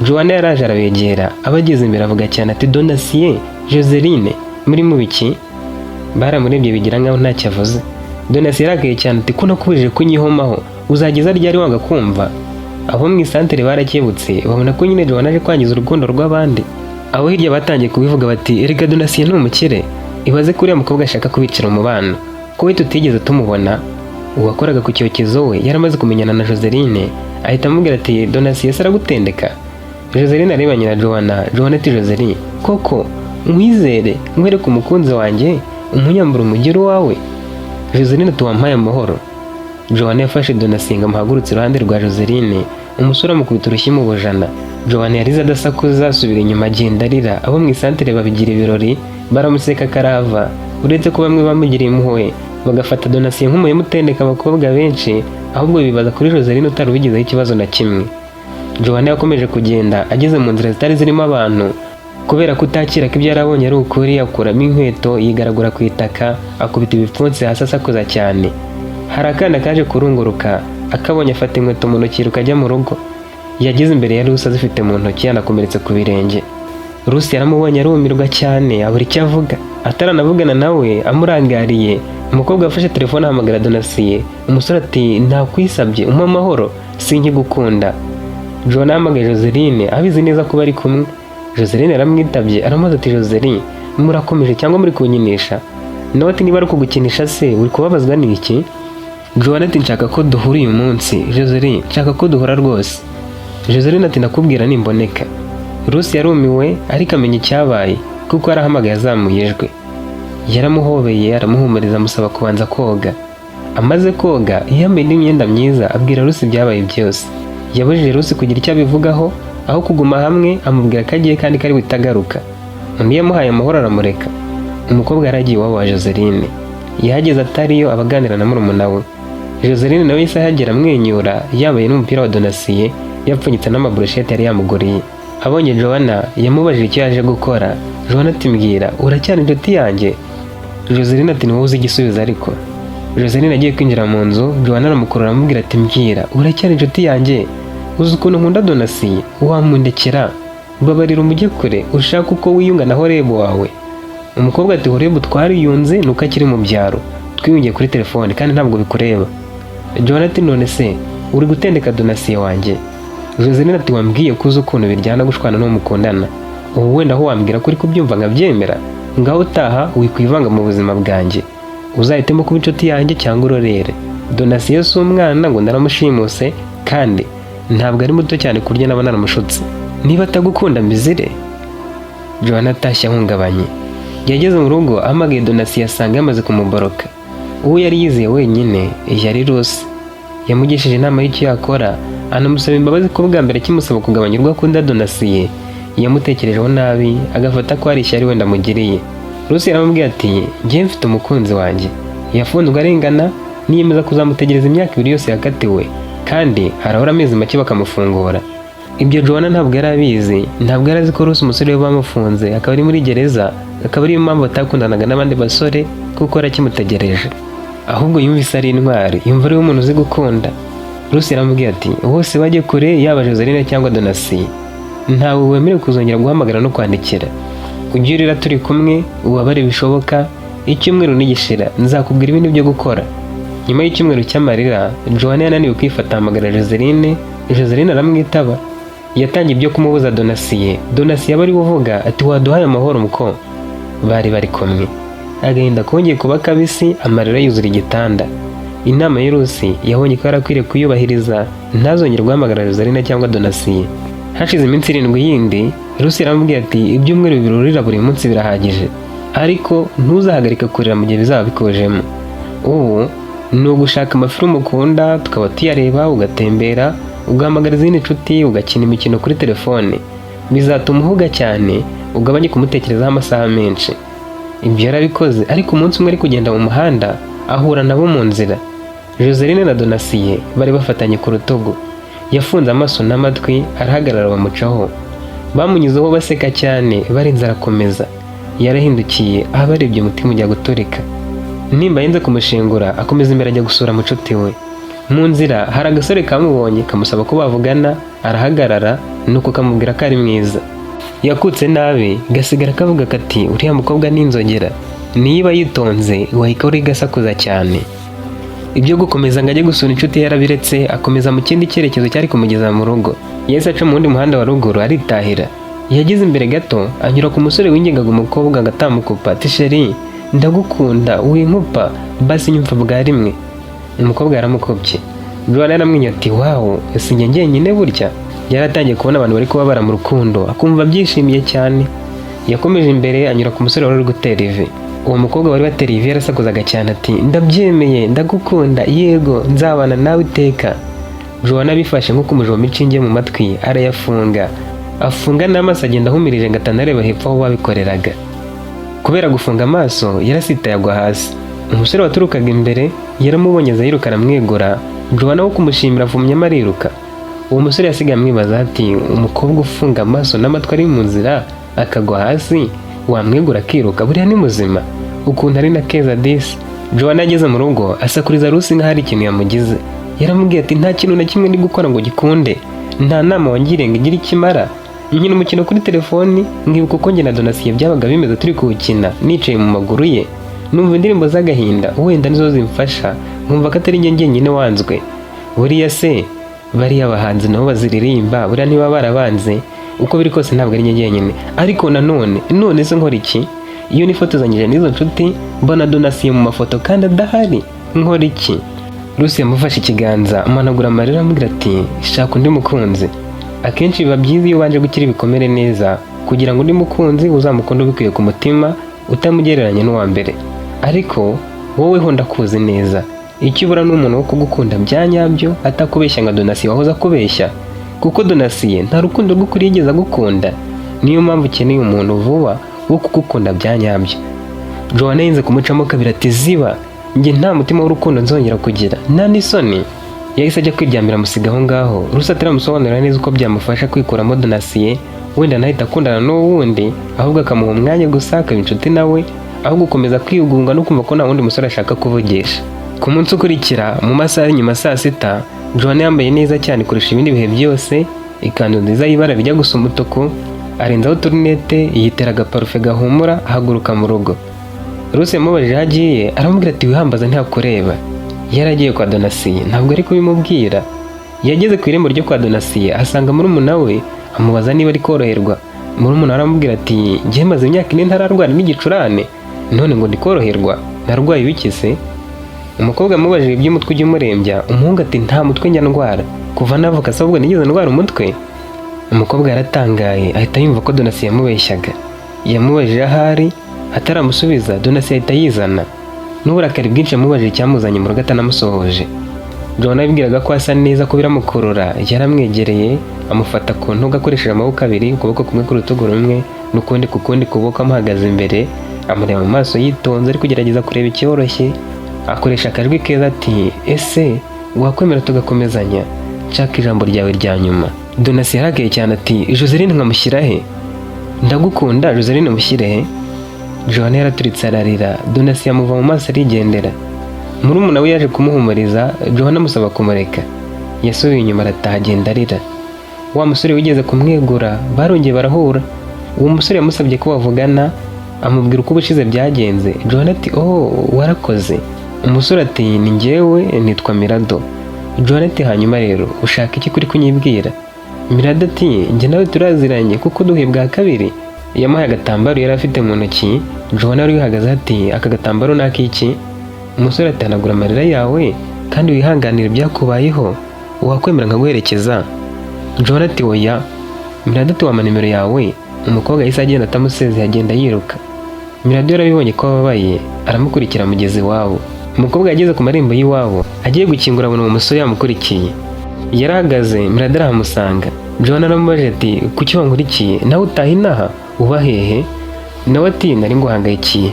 A: Joanna yaraje arabegera, abageze imbere avuga cyane ati Donatien, Joseline, muri mu biki? Baramurebye bigira nkaho ntacyo avuze. Donatien yarakaye cyane ati ko nakubujije kunyihomaho, uzageza ryari wanga kumva? Abo mu isantere barakebutse babona ko nyine Joanna aje kwangiza urukundo rw'abandi. Abo hirya batangiye kubivuga bati erega Donatien ni umukire, ibaze kuri uriya mukobwa ashaka kubicira umubano, ko we tutigeze tumubona. Uwakoraga ku cyokezo we yaramaze kumenyana na Joseline, ahita amubwira ati Donatien aragutendeka. Joseline arebanye na Joanna ati Joseline, koko mwizere nkwereke umukunzi wanjye umunyambura umugero wawe? Joseline ati wampaye amahoro. Joanna yafashe Donatien amuhagurutse iruhande rwa Joseline, umusore amukubita urushyi mu bujana. Joanna yarize adasakuza asubira inyuma agenda arira. Abo mu isantere babigira ibirori, baramuseka karava, uretse ko bamwe bamugiriye impuhwe bagafata Donatien nk'umuhemu utendeka abakobwa benshi, ahubwo bibaza kuri Joseline utari ubigizeho ikibazo na kimwe. Joanna yakomeje kugenda, ageze mu nzira zitari zirimo abantu, kubera kutakira ko ibyo yarabonye ari ukuri, akuramo inkweto yigaragura ku itaka, akubita ibipfunsi hasi asakuza cyane. Hari akana kaje kurunguruka, akabonye afata inkweto mu ntoki rukajya mu rugo. Yageze imbere ya Rusi azifite mu ntoki, yanakomeretse ku birenge. Rusi yaramubonye arumirwa cyane, abura icyo avuga. Ataranavugana nawe amurangariye, umukobwa wafashe telefone ahamagara Donatien. Umusore ati ntakwisabye umpa amahoro, sinkigukunda. Joanna yahamagaye Joseline abizi neza ko bari kumwe. Joseline aramwitabye aramubaza ati Joseline, murakomeje cyangwa muri kunyinisha? Nawe ati niba ari kugukinisha se uri kubabazwa n'iki? Joanna ati nshaka ko duhura uyu munsi. Joseline, nshaka ko duhura rwose. Joseline ati nakubwira nimboneka. Rusi yarumiwe ariko amenya icyabaye kuko arahamagaye azamuye ijwi. Yaramuhobeye aramuhumuriza amusaba kubanza koga. Amaze koga yambaye n'imyenda myiza abwira Rusi ibyabaye byose. Yabujije Rusi kugira icyo abivugaho, aho kuguma hamwe amubwira ko agiye kandi kari butagaruka. Undi yamuhaye amahoro aramureka. Umukobwa yaragiye iwabo wa Joseline. Yahageze atariyo abaganira na murumuna we. Joseline nawe yahise ahagera amwenyura, yambaye n'umupira wa Donatien, yapfunyitse n'amabrochette yari yamuguriye. Abonye Joanna yamubajije icyo yaje gukora. Joanna ati mbwira, uracyari inshuti yanjye? Joseline ati niwowe uzi igisubizo ariko. Joseline agiye kwinjira mu nzu, Joanna aramukurura aramubwira ati mbwira, uracyari inshuti yanjye? Uzi ukuntu nkunda Donatien, wamundekera? Babarira umujye kure, ushaka uko wiyunga na Horeb wawe. Umukobwa ati Horeb twariyunze nuko akiri mu byaro, twiyungiye kuri telefone kandi ntabwo bikureba. Joanna ati none se uri gutendeka Donatien wanjye? Joseline ati wambwiye ko uzi ukuntu biryana gushwana n'uwo mukundana, ubu wenda aho wambwira kuri kubyumva nkabyemera, ngaho utaha wikwivanga mu buzima bwanjye, uzahitemo kuba inshuti yanjye cyangwa urorere. Donatien si umwana ngo naramushimuse, kandi ntabwo ari muto cyane kurya naba naramushutse. Niba atagukunda mbizire. Joanna atashye ahungabanye. Yageze mu rugo ahamagaye Donatien asanga yamaze kumuboroka. Uwo yari yizeye wenyine yari Rusi. Yamugishije inama y'icyo yakora, anamusaba imbabazi ko bwa mbere kimusaba kugabanya urwo akunda Donatien yamutekerejeho nabi, agafata ko ari ishyari wenda amugiriye. Rusi yaramubwiye ati njye mfite umukunzi wanjye, yafunzwe arengana, niyemeza kuzamutegereza imyaka 2 yose yakatiwe, kandi harahora amezi make bakamufungura. Ibyo Joanna ntabwo yari abizi, ntabwo yari azi ko Rusi umusore we bamufunze akaba ari muri gereza, akaba ari impamvu batakundanaga n'abandi basore kuko arakimutegereje. Ahubwo yumvise ari intwari, yumva ari umuntu uzi gukunda. Rusi yaramubwiye ati bose bajye kure, yaba Joseline cyangwa Donatien, ntawe wemerewe kuzongera guhamagara no kwandikira. Ujye urira turi kumwe, ubabare bishoboka, icyumweru nigishira nzakubwira ibintu byo gukora. Nyuma y'icyumweru cy'amarira, Joanna yananiwe kwifata ahamagara Joseline. Joseline aramwitaba. Yatangiye ibyo kumubuza Donatien. Donatien bari uvuga ati waduhaye amahoro muko. Bari kumwe. Agahinda kongeye kuba kabisi, amarira yuzura igitanda. Inama y'Rusi yabonye ko arakwiriye kuyubahiriza, ntazongere guhamagara Joseline cyangwa Donatien. Hashize iminsi 7 yindi, Rusi yaramubwiye ati ibyumweru 2 urira buri munsi birahagije, ariko ntuzahagarika kurira mu gihe bizaba bikojemo. Ubu ni ugushaka amafilmu ukunda tukaba tuyareba, ugatembera, ugahamagara izindi nshuti, ugakina imikino kuri telefone. Bizatuma uhuga cyane, ugabanye kumutekerezaho amasaha menshi. Ibyo yarabikoze, ariko umunsi umwe ari kugenda mu muhanda ahura nabo mu nzira. Joseline na Donatien bari bafatanye ku rutugu. Yafunze amaso n'amatwi, arahagarara bamucaho. Bamunyuzeho baseka cyane, barinze arakomeza. yarahindukiye aba arebye umutima ujya guturika. Nimba yenze kumushengura akomeza imbere ajya gusura mucuti we. Mu nzira hari agasore kamubonye kamusaba ko bavugana, arahagarara nuko kamubwira ko ari mwiza. Yakutse nabi gasigara kavuga kati uriya mukobwa ni inzogera, niba yitonze wahika uri gasakuza cyane. Ibyo gukomeza ngo ajye gusura inshuti yarabiretse, akomeza mu kindi cyerekezo cyari kumugeza mu rugo. Yahise aca mu wundi muhanda wa ruguru aritahira. Yageze imbere gato anyura ku musore wingingaga umukobwa agatamukupa ati sheri ndagukunda winkupa basi nyumva bwa rimwe. Umukobwa yaramukopye. Joana yaramwinya ati wawo sinjye njyenyine burya. Yaratangiye kubona abantu bari kubabara mu rukundo akumva byishimiye cyane. Yakomeje imbere anyura ku musore wari gutera ivi. Uwo mukobwa wari watera ivi yarasakuzaga cyane ati ndabyemeye ndagukunda yego nzabana nawe iteka. Joana bifashe nko kumujoma inshinge mu matwi arayafunga. Afunga n'amaso agenda ahumirije ngo atanareba hepfo aho babikoreraga. Kubera gufunga amaso yarasitaye agwa hasi. Umusore waturukaga imbere yaramubonye aza yiruka aramwegura. Joana wo kumushimira avumye amariruka. Uwo musore yasigaye amwibaza ati umukobwa ufunga amaso n'amatwi ari mu nzira akagwa hasi wamwegura akiruka buriya ni muzima ukuntu ari na keza disi. Joana ageze mu rugo asakuriza Rusi nkaho hari ikintu yamugize. Yaramubwiye ati nta kintu na kimwe ndi gukora ngo gikunde, nta nama wangiriye ngo igire ikimara. Nkina umukino kuri telefoni nkibuka uko njye na Donasiye byabaga bimeze turi kuwukina nicaye mu maguru ye, numva indirimbo z'agahinda wenda nizo zimfasha nkumva ko atari njye njyenyine wanzwe. Buriya se bariya abahanzi nabo baziririmba buriya niba barabanze uko biri kose ntabwo ari njye njyenyine. Ariko none se nkora iki iyo nifotozanyije n'izo nshuti mbona Donasiye mu mafoto kandi adahari? Nkora iki? Rusi yamufashe ikiganza amanagura amarira amubwira ati shaka undi mukunzi. Akenshi biba byiza iyo ubanje gukira ibikomere neza kugira ngo undi mukunzi uzamukunde ubikuye ku mutima utamugereranya n'uwa mbere. Ariko wowe ho ndakuzi neza, icyo ubura ni umuntu wo kugukunda bya nyabyo atakubeshya nka Donasiye wahoze akubeshya, kuko Donasiye nta rukundo rw'ukuri yigeze agukunda. Niyo mpamvu ukeneye umuntu vuba wo kugukunda bya nyabyo. Joana yinze kumucamo kabiri ati ziba njye nta mutima w'urukundo nzongera kugira nta n'isoni. Yahise ajya kwiryamira amusiga aho ngaho. Rusi ataramusobanurira neza uko byamufasha kwikuramo Donasiye wenda nahita akundana n'uwundi ahubwo akamuha umwanya gusa akaba inshuti nawe aho gukomeza kwiyugunga no kumva ko nta wundi musore ashaka kuvugisha. Ku munsi ukurikira mu masaha y'inyuma saa sita, Joana yambaye neza cyane kurusha ibindi bihe byose, ikanzu nziza y'ibara rijya gusa umutuku, arenzaho turinete, yitera agaparufe gahumura ahaguruka mu rugo. Rusi yamubajije aho agiye aramubwira ati wihambaza ntakureba. Yaragiye kwa Donasiye ntabwo ari kubimubwira. Yageze ku irembo ryo kwa Donasiye asanga murumuna we amubaza niba ari koroherwa. Murumuna aramubwira ati njye maze imyaka 4 ntararwara n'igicurane none ngo ndi koroherwa narwaye ibikise. Umukobwa amubajije iby'umutwe ujya umurembya, umuhungu ati nta mutwe njya ndwara kuva navuka se ahubwo nigeze ndwara umutwe. Umukobwa yaratangaye ahita yumva ko Donasiye yamubeshyaga. Yamubajije ahari ataramusubiza Donasiye ahita yizana. N'uburakari bwinshi yamubajije icyamuzanye mu rugo atanamusohoje. Joana yabwiraga ko asa neza ko biramukurura, yaramwegereye amufata ku ntugu akoresheje amaboko abiri, ukuboko kumwe ku rutugu rumwe n'ukundi ku kundi kuboko amuhagaze imbere, amureba mu maso yitonze ari kugerageza kureba icyoroshye. Akoresha akajwi keza ati ese wakwemera tugakomezanya, nshaka ijambo ryawe rya nyuma. Donasiye yarakaye cyane ati Joseline nkamushyira he? Ndagukunda Joseline mushyire he? Joana yaraturitse ararira. Donasiye amuva mu maso arigendera. Murumuna we yaje kumuhumuriza, Joana amusaba kumureka. Yasubiye inyuma arataha agenda arira. Wa musore wigeze kumwegura barongeye barahura. Uwo musore yamusabye ko bavugana amubwira uko ubushize byagenze. Joana ati warakoze. Umusore ati ni njyewe nitwa Mirado. Joana ati hanyuma rero ushaka iki kuri kunyibwira? Mirado ati njye nawe turaziranye kuko duhe bwa kabiri. Yamuhaye agatambaro yari afite mu ntoki. Joana wari wihagaze ati aka gatambaro nakiki? Umusore ati hanagura amarira yawe kandi wihanganire ibyakubayeho, wakwemera nkaguherekeza. Joana ati oya. Mirado ati wampa nimero yawe. Umukobwa yahise agenda atamusezeye agenda yiruka. Mirado yarabibonye ko ababaye aramukurikira mugezi iwabo. Umukobwa yageze ku marembo y'iwabo agiye gukingura abona uwo musore yamukurikiye. Yarahagaze Mirado arahamusanga. Joana aramubajije ati kuki wankurikiye nawe utaha inaha uba hehe? Nawe ati nari nguhangayikiye,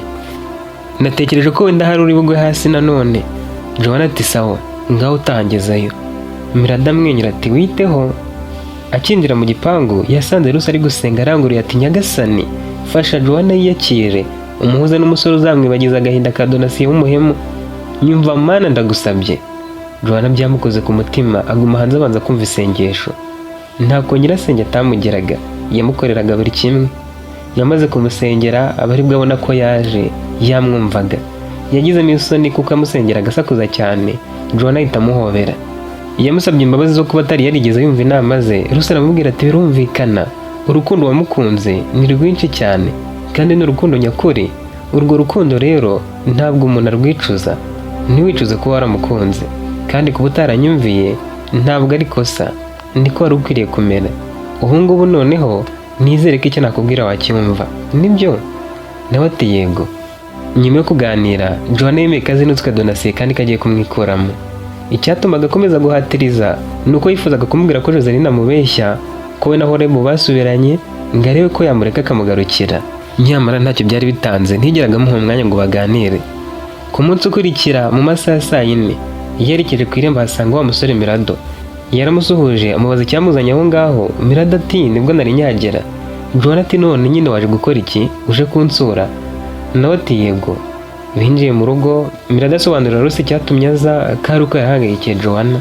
A: natekereje ko wenda hari uri bugwe hasi nanone. Joana ati sawa ngaho utangezayo. Mirado amwenyura ati witeho. Akinjira mu gipangu yasanze Rusi ari gusenga aranguruye ati nyagasani fasha Joanna yiyakire, umuhuze n'umusore uzamwibagiza agahinda ka Donatien w'umuhemu. Nyumva mana ndagusabye. Joanna byamukoze ku mutima, aguma hanze abanza kumva isengesho. Ntako nyirasenge atamugeraga, yamukoreraga buri kimwe. Yamaze kumusengera aba aribwo abona ko yaje, yamwumvaga. Yagizemo isoni kuko amusengera agasakuza cyane. Joanna ahita amuhobera. Yamusabye imbabazi zo kuba atari yarigeze yumva inama ze. Rusi aramubwira ati birumvikana, urukundo wamukunze ni rwinshi cyane kandi ni urukundo nyakuri. Urwo rukundo rero ntabwo umuntu arwicuza. Ntiwicuze kuba waramukunze, kandi kuba utaranyumviye ntabwo ari kosa, niko wari ukwiriye kumera. Ubu ngubu noneho nizere ko icyo nakubwira wacyumva. Nibyo? Nawe ati yego. Nyuma yo kuganira, Joanna yemeye ko azinutswe Donatien kandi ko agiye kumwikuramo. Icyatumaga akomeza guhatiriza ni uko yifuzaga kumubwira ko Joseline amubeshya, ko we na Horebu basubiranye ngo arebe ko yamureka akamugarukira. Nyamara ntacyo byari bitanze, ntigeraga amuha umwanya ngo baganire. Ku munsi ukurikira mu masaha ya 4 yerekeje ku irembo ahasanga wa musore Mirado. Yaramusuhuje amubaza icyamuzanye aho ngaho. Mirado ati nibwo nari nyagera. Joanna ati none nyine waje gukora iki? Uje kunsura? Nawe ati yego. Binjiye mu rugo, Mirado asobanurira Rusi icyatumye aza, ko ari uko yahagararikiye Joanna.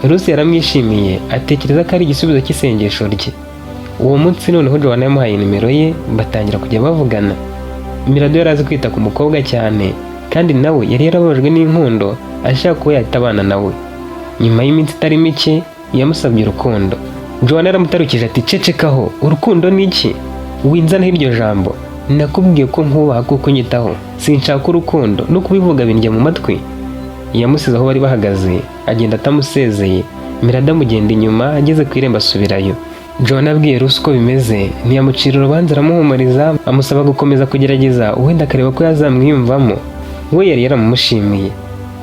A: Rusi yaramwishimiye, atekereza ko ari igisubizo cy'isengesho rye. Uwo munsi noneho Joanna yamuhaye nimero ye, batangira kujya bavugana. Mirado yari azi kwita ku mukobwa cyane, kandi nawe yari yarababajwe n'inkundo, ashaka ko yahita abana nawe. Nyuma y'iminsi itari mike yamusabye urukundo. Joanna yaramutarukije ati cecekaho, urukundo ni iki? Winzanaho iryo jambo. Nakubwiye ko nkubaha kuko nyitaho, sinshaka urukundo, no kubivuga bindya mu matwi. Yamusize aho bari bahagaze, agenda atamusezeye. Mirado amugenda inyuma, ageze ku irembo asubirayo. Joanna abwiye Rusi uko bimeze, ntiyamucira urubanza, aramuhumuriza, amusaba gukomeza kugerageza wenda akareba ko yazamwiyumvamo. We yari yaramumushimiye.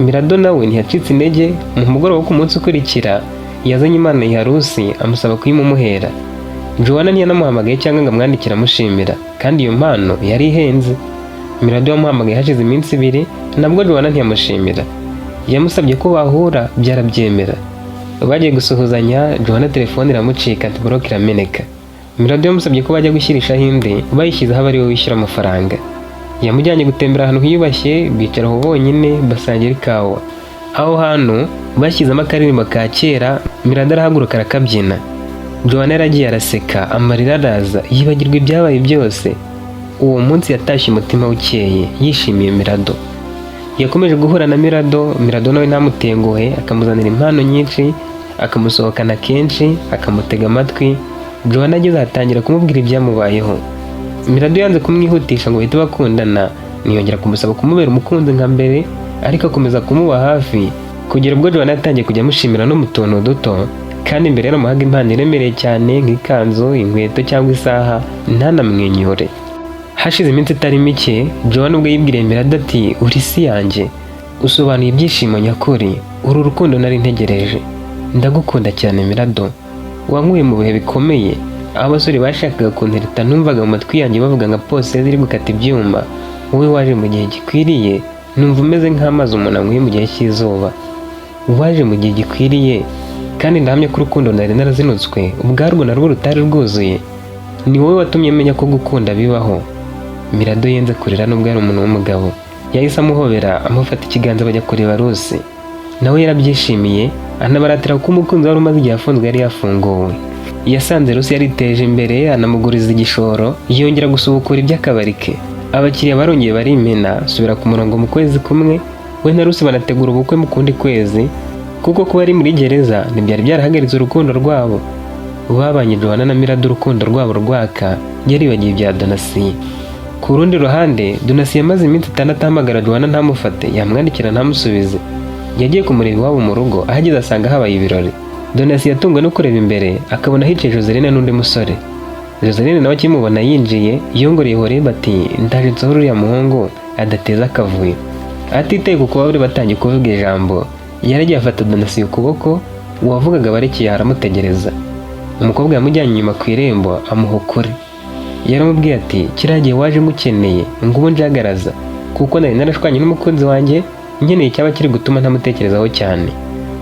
A: Mirado nawe ntiyacitse intege. Mu mugoroba wo ku munsi ukurikira yazanye impano ya Rusi, amusaba kuyimumuhera. Joanna ntiyanamuhamagaye cyangwa ngo amwandikire amushimira, kandi iyo mpano yari ihenze. Mirado yamuhamagaye hashize iminsi 2, nabwo Joanna ntiyamushimira. Yamusabye ko bahura, byarabyemera. Bagiye gusuhuzanya, Joanna telefone iramucika, ati block irameneka. Mirado yamusabye ko bajya gushyirishaho indi, bayishyizeho aba ari we wishyura amafaranga. Yamujyanye gutembera ahantu hiyubashye, bicara aho bonyine basangira ikawa. Aho hantu bashyizemo akaririmbo ka kera, Mirado arahaguruka arakabyina. Joanna yaragiye araseka, amarira araza, yibagirwa ibyabaye byose. Uwo munsi yatashye umutima ukeye, yishimiye Mirado. Yakomeje guhura na Mirado. Mirado nawe ntamutenguhe, akamuzanira impano nyinshi, akamusohokana kenshi, akamutega amatwi. Joanna ageze atangira kumubwira ibyamubayeho. Mirado yanze kumwihutisha ngo bahite bakundana, ntiyongera kumusaba kumubera umukunzi nka mbere, ariko akomeza kumuba hafi kugera ubwo Joanna yatangiye kujya amushimira no mu tuntu duto, kandi imbere yaramuhaga impano iremereye cyane nk'ikanzu, inkweto cyangwa isaha, ntanamwenyure. Hashize iminsi itari mike, Joanna ubwo yibwiriye Mirado ati uri isi yanjye, usobanuye ibyishimo nyakuri, uru rukundo nari ntegereje. Ndagukunda cyane Mirado, wankuye mu bihe bikomeye, aho abasore bashakaga kuntereta numvaga mu matwi yanjye bavuga nka pose ziri gukata ibyuma. Wowe waje mu gihe gikwiriye, numva umeze nk'amazi umuntu anyuye mu gihe cy'izuba. Waje mu gihe gikwiriye, kandi ndahamya ko urukundo nari narazinutswe, ubwarwo narwo rutari rwuzuye. Ni wowe watumye menya ko gukunda bibaho. Mirado yenze kurira nubwo ari umuntu w'umugabo. Yahise amuhobera, amufata ikiganza bajya kureba Rusi. Nawe yarabyishimiye, anabaratira ko umukunzi wari umaze igihe afunzwe yari yafunguwe. Yasanze Rusi yariteje imbere, anamuguriza igishoro, yongera gusubukura iby'akabari ke. Abakiriya barongeye barimena, subira ku murongo mu kwezi kumwe. We na Rusi banategura ubukwe mu kundi kwezi, kuko kuba ari muri gereza ntibyari byarahagaritse urukundo rwabo. Babanye Joanna na Mirado urukundo rwabo rwaka, yaribagiye ibya Donatien. Ku rundi ruhande, Donatien yamaze iminsi 6 ahamagara Joanna ntamufate, yamwandikira ntamusubize. Yagiye kumureba iwabo mu rugo, ahageze asanga habaye ibirori. Donatien yatungwe no kureba imbere, akabona hicaye Joseline n'undi musore. Joseline nawe akimubona yinjiye, yongoreye Horebu ati ndaje nsohora uriya muhungu adateza akavuyo. Atitaye ku kuba bari batangiye kuvuga ijambo, yaragiye afata Donatien ukuboko, uwavugaga barekeye aramutegereza. Umukobwa yamujyanye inyuma ku irembo, amuha ukuri. Yaramubwiye ati kiragiye waje ngukeneye, ngubu njagaraza, kuko nari narashwanye n'umukunzi wanjye, nkeneye cyaba kiri gutuma ntamutekerezaho cyane.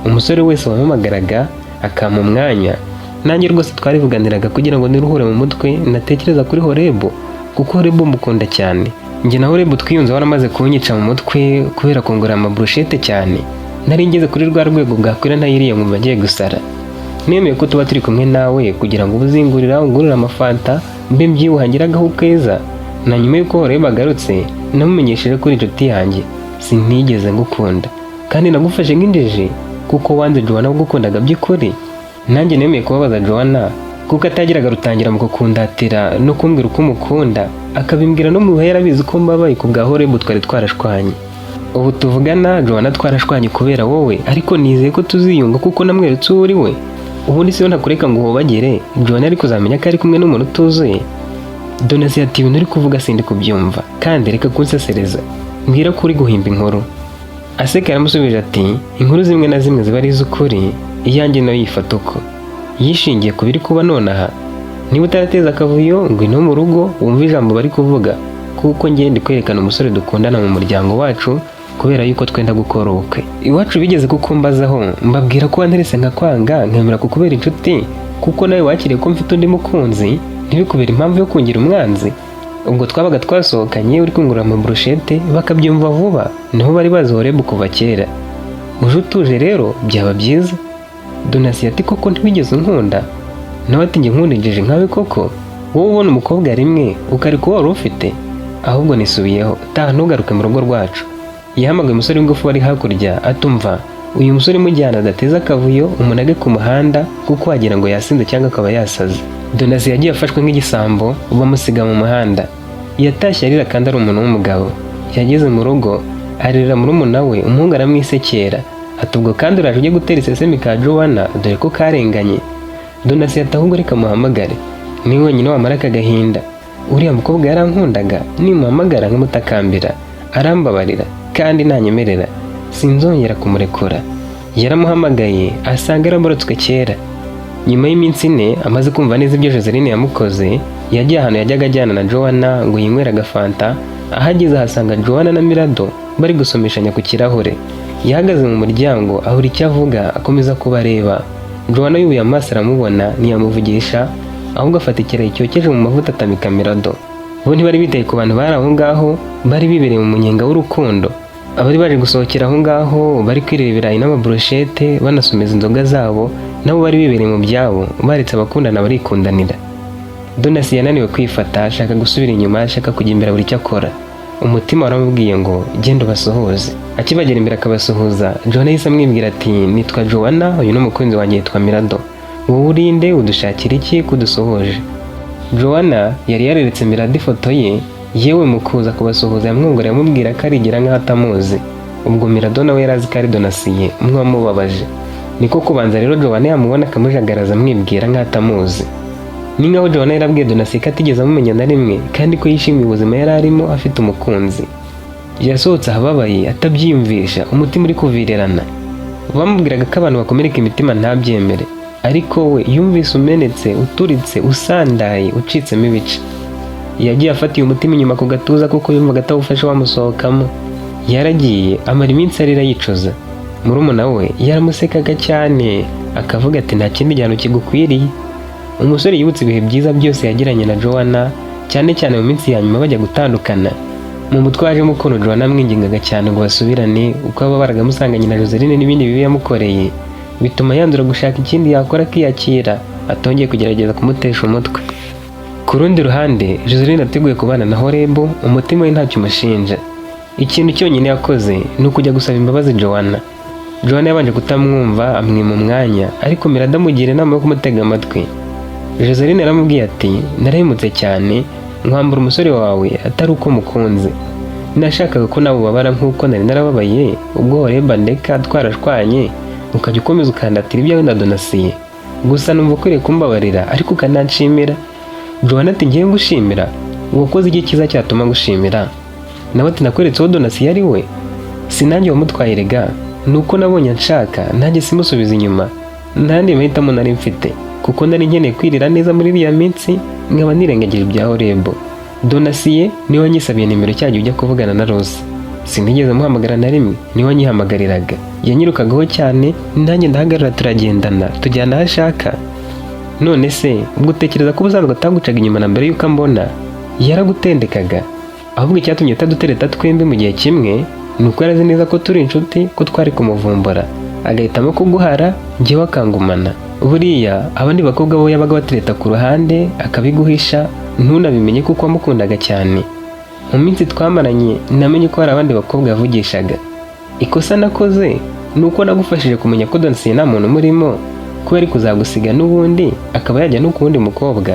A: Umusore wese wampamagaraga akampa umwanya, nanjye rwose twarivuganiraga kugira ngo niruhure mu mutwe, natekereza kuri Horebu, kuko Horeb mukunda cyane. Njye na Horeb twiyunze waramaze kunyica mu mutwe kubera kungura amabrushete cyane. Nari ngeze kuri rwa rwego bwakwira ntayiriye nkumva ngiye gusara. Nemeye ko tuba turi kumwe nawe kugira ngo ubuzingurira ungurira amafanta mbe mbyibuhangiragaho keza. Na nyuma y'uko Horeb agarutse namumenyesheje kuri inshuti yanjye sinigeze ngukunda kandi nagufashe nk'injiji kuko wanze Joanna wagukundaga by'ukuri. Nanjye nemeye kubabaza Joanna kuko atagiraga rutangira mu kukundatira no kumbwira uko umukunda, akabimbwira no mu bihe yarabizi ko mbabaye ku bwa Horeb twari twarashwanye. Ubu tuvugana Joanna twarashwanye kubera wowe, ariko nizeye ko tuziyunga kuko namweretse uwo uri we. Ubundi siyo ntakureka ngo uhobagere Joanna ariko uzamenya ko ari kumwe n'umuntu utuzuye. Donasi ati ibintu uri kuvuga sindi kubyumva kandi reka kunsesereza, mbwira ko uri guhimba inkuru. Aseka yaramusubije ati inkuru zimwe na zimwe ziba ari iz'ukuri, iyanjye nayo yifata uko yishingiye ku biri kuba nonaha. Niba utarateza akavuyo ngwino mu rugo wumve ijambo bari kuvuga, kuko njye ndi kwerekana umusore dukundana mu muryango wacu kubera yuko twenda gukora ubukwe. Iwacu bigeze kukumbazaho mbabwira ko wanterese nkakwanga nkemera kukubera inshuti kuko nawe wakiriye ko mfite undi mukunzi, ntibikubera impamvu yo kungira umwanzi. Ubwo twabaga twasohokanye uri kungura amabrushete bakabyumva vuba, niho bari bazi Horeb kuva kera. Uje utuje rero byaba byiza. Donasi ati koko ntibigeze unkunda? Nawe ati njye nkundinjije nkawe koko? Wowe ubona umukobwa rimwe ukari kuba wari ufite? Ahubwo nisubiyeho taha ntugaruke mu rugo rwacu. Yahamagaye umusore w'ingufu wari hakurya atumva uyu musore mujyana adateza akavuyo umunage ku muhanda kuko wagira ngo yasinze cyangwa akaba yasaze. Donasi yagiye afashwe nk'igisambo bamusiga mu muhanda. Yatashye arira kandi ari umuntu w'umugabo. Yageze mu rugo arira murumuna we, umuhungu aramwisekera ati ubwo kandi uraje ujye gutera isesemi ka Joanna dore ko karenganye. Donasi ati ahubwo reka muhamagare, ni wenyine wamara akagahinda. Uriya mukobwa yarankundaga, nimuhamagara nkamutakambira arambabarira kandi nanyemerera sinzongera kumurekura. Yaramuhamagaye asanga yaramuratswe kera. Nyuma y'iminsi 4 amaze kumva neza ibyo Joseline yamukoze, yagiye ahantu yajyaga ajyana na Joanna ngo yinywera agafanta. Ahageze ahasanga Joanna na Mirado bari gusomeshanya ku kirahure. Yahagaze mu muryango ahura icyo avuga akomeza kubareba. Joanna yubuye amaso aramubona ntiyamuvugisha, ahubwo afata ikirayi cyokeje mu mavuta atamika Mirado. Bo ntibari bitaye ku bantu bari aho ngaho, bari bibereye mu munyenga w'urukundo. Abari baje gusohokera aho ngaho bari kwireba ibirayi n'amabrushete banasomeza inzoga zabo, nabo bari bibereye mu byabo baretse abakundana barikundanira. Donasi yananiwe kwifata, ashaka gusubira inyuma, ashaka kujya imbere buri icyo akora. Umutima waramubwiye ngo genda basuhuze. Akibagera imbere akabasuhuza, Joanna yise amwibwira ati nitwa Joanna, uyu n'umukunzi wanjye yitwa Mirado. Wowe urinde udushakira iki kudusohoje? Joanna yari yareretse Mirado ifoto ye, yewe mukuza kubasuhuza yamwongora yamubwira ko arigira nk'aho atamuzi. Ubwo Mirado nawe yari azi ko ari Donasi umwe wamubabaje. Niko kubanza rero Joanna yamubona akamujagaraza amwibwira nk'aho atamuzi. Ni nkaho Joanna yarabwiye Donasi ko atigeze amumenya na rimwe kandi ko yishimiye ubuzima yari arimo afite umukunzi. Yasohotse ahababaye atabyiyumvisha, umutima uri kuvirerana. Bamubwiraga ko abantu bakomereka imitima ntabyemere, ariko we yumvise umenetse, uturitse, usandaye, ucitsemo ibice. Yagiye afatiye umutima inyuma ku gatuza kuko yumvaga atawufashe wamusohokamo. Yaragiye amara iminsi arira yicuza. Murumuna we yaramusekaga cyane akavuga ati nta kindi gihano kigukwiriye. Umusore yibutse ibihe byiza byose yagiranye na Joanna, cyane cyane mu minsi ya nyuma bajya gutandukana. Mu mutwe wajemo ukuntu Joanna amwingingaga cyane ngo basubirane, uko aba baragamusanganye na Joseline n'ibindi bibi yamukoreye, bituma yanzura gushaka ikindi yakora akiyakira, atongeye kugerageza kumutesha umutwe. Ku rundi ruhande Joseline ateguye kubana na Horeb, umutima we ntacyo umushinja. Ikintu cyonyine yakoze ni ukujya gusaba imbabazi Joanna. Joanna yabanje kutamwumva amwima umwanya, ariko Mirado amugira inama yo kumutega amatwi. Joseline aramubwiye ati narahemutse cyane nkwambura umusore wawe atari uko mukunze. Nashakaga ko nawe ubabara nk'uko nari narababaye ubwo Horeb ndeka twarashwanye, ukajya ukomeza ukandatira ibyawe na Donasi. Gusa numva ukwiriye kumbabarira ariko ukananshimira. Joanna ati ngiye ngushimira? Wakoze iki cyiza cyatuma ngushimira? Nawe ati nakweretse uwo Donasi yari we? Sinanjye wamutwaye rega, nuko nabonye nshaka nanjye simusubiza inyuma. Ntandi mahitamo nari mfite kuko nari nkeneye kwirira neza muri iriya minsi, nkaba nirengagije ibya Horeb. Donasi niwe wanyisabiye nimero cyajya ujya kuvugana na Rose. Sinigeze muhamagara na rimwe, niwe wanyihamagariraga. Yanyirukagaho cyane, nanjye ndahagarara turagendana tujyana aho ashaka. None se ubwo utekereza ko ubusanzwe atagucaga inyuma na mbere yuko ambona? yaragutendekaga, ahubwo icyatumye utadutereta twembi mu gihe kimwe ni uko yarazi neza ko turi inshuti, ko twari kumuvumbura agahitamo kuguhara, njyewe akangumana. Buriya abandi bakobwa bo yabaga batereta ku ruhande akabiguhisha ntunabimenye kuko wamukundaga cyane. Mu minsi twamaranye namenye ko hari abandi bakobwa yavugishaga. Ikosa nakoze ni uko nagufashije kumenya ko Donatien nta muntu umurimo, ko yari kuzagusiga n'ubundi akaba yajya no ku wundi mukobwa.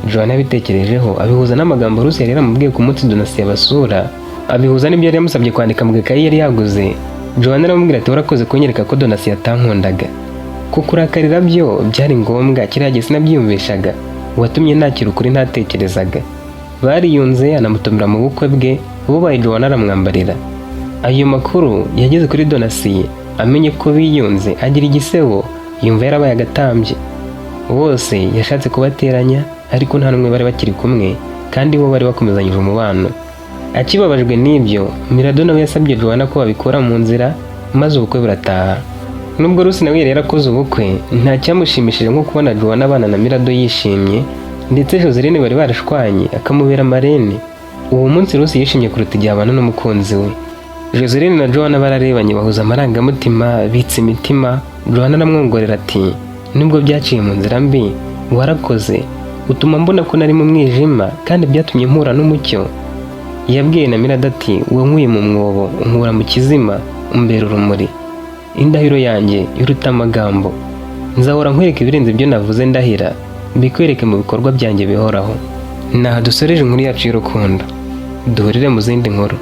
A: Joanna yabitekerejeho abihuza n'amagambo Rusi yari yaramubwiye ku munsi Donatien basura, abihuza n'ibyo yari yamusabye kwandika mu gakayi yari yaguze. Joanna aramubwira ati warakoze kunyereka ko Donatien atankundaga. Kukurakarira byo byari ngombwa, kiriya gihe sinabyiyumvishaga, watumye nakira ukuri ntatekerezaga. Bariyunze anamutumira mu bukwe bwe, bubaye Joanna aramwambarira. Ayo makuru yageze kuri Donatien, amenye ko biyunze agira igisebo, yumva yarabaye agatambye. Bose yashatse kubateranya ariko nta n'umwe bari bakiri kumwe kandi bo bari bakomezanyije umubano. Akibabajwe n'ibyo, Mirado nawe yasabye Joanna ko babikora mu nzira maze ubukwe burataha. Nubwo Rusi nawe yari yarakoze ubukwe, nta cyamushimishije nko kubona Joanna abana na Mirado yishimye, ndetse Joseline bari barashwanye akamubera marene. Uwo munsi Rusi yishimye kuruta igihe abana n'umukunzi we. Joseline na Joanna bararebanye bahuza amarangamutima, bitse imitima. Joanna aramwongorera ati nubwo byaciye mu nzira mbi warakoze, utuma mbona ko nari mu mwijima kandi byatumye mpura n'umucyo. Yabwiye na Mirado ati wankuye mu mwobo unkura mu kizima umbera urumuri. Indahiro yanjye iruta amagambo, nzahora nkwereka ibirenze ibyo navuze ndahira, mbikwereke mu bikorwa byanjye bihoraho. Naha dusoreje inkuru yacu y'urukundo, duhurire mu zindi nkuru.